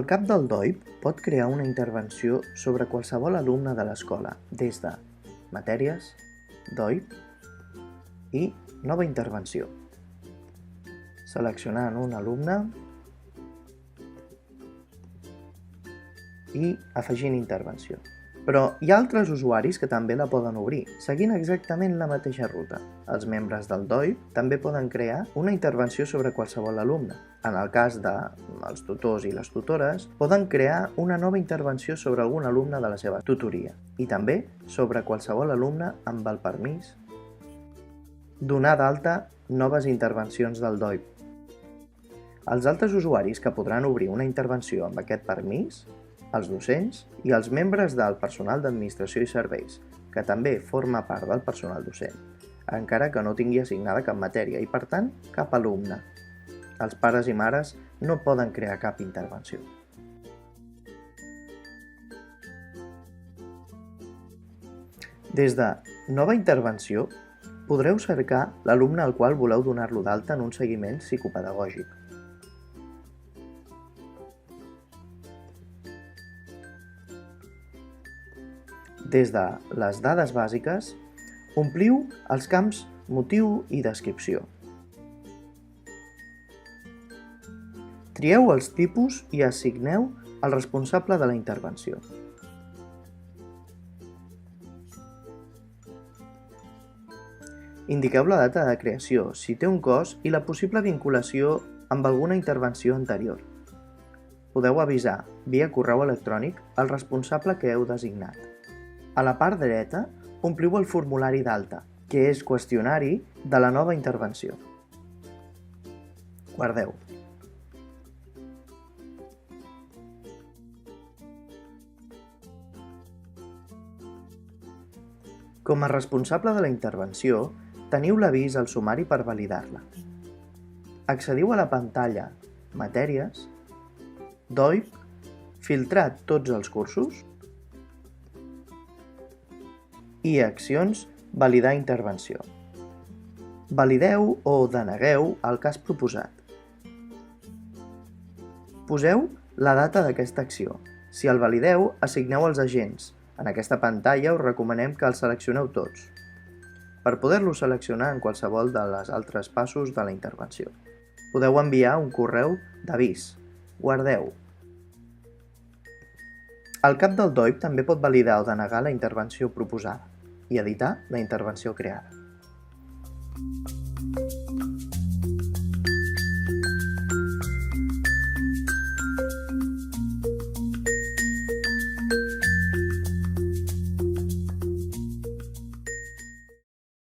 El cap del DOIP pot crear una intervenció sobre qualsevol alumne de l'escola, des de matèries, DOIP i nova intervenció. Seleccionant un alumne i afegint intervenció. Però hi ha altres usuaris que també la poden obrir, seguint exactament la mateixa ruta. Els membres del DOIP també poden crear una intervenció sobre qualsevol alumne. En el cas dels tutors i les tutores, poden crear una nova intervenció sobre algun alumne de la seva tutoria i també sobre qualsevol alumne amb el permís. Donar d'alta noves intervencions del DOIP. Els altres usuaris que podran obrir una intervenció amb aquest permís, els docents i els membres del personal d'administració i serveis, que també forma part del personal docent, encara que no tingui assignada cap matèria i, per tant, cap alumne. Els pares i mares no poden crear cap intervenció. Des de Nova intervenció, podreu cercar l'alumne al qual voleu donar-lo d'alta en un seguiment psicopedagògic. Des de les dades bàsiques, ompliu els camps motiu i descripció. Trieu els tipus i assigneu el responsable de la intervenció. Indiqueu la data de creació, si té un cost i la possible vinculació amb alguna intervenció anterior. Podeu avisar, via correu electrònic, el responsable que heu designat. A la part dreta, ompliu el formulari d'alta, que és qüestionari de la nova intervenció. Guardeu. Com a responsable de la intervenció, teniu l'avís al sumari per validar-la. Accediu a la pantalla Matèries, DOIP, filtrar tots els cursos i accions validar intervenció. Valideu o denegueu el cas proposat. Poseu la data d'aquesta acció. Si el valideu, assigneu els agents. En aquesta pantalla us recomanem que els seleccioneu tots, per poder-los seleccionar en qualsevol dels altres passos de la intervenció. Podeu enviar un correu d'avís. Guardeu. El cap del DOIP també pot validar o denegar la intervenció proposada i editar la intervenció creada.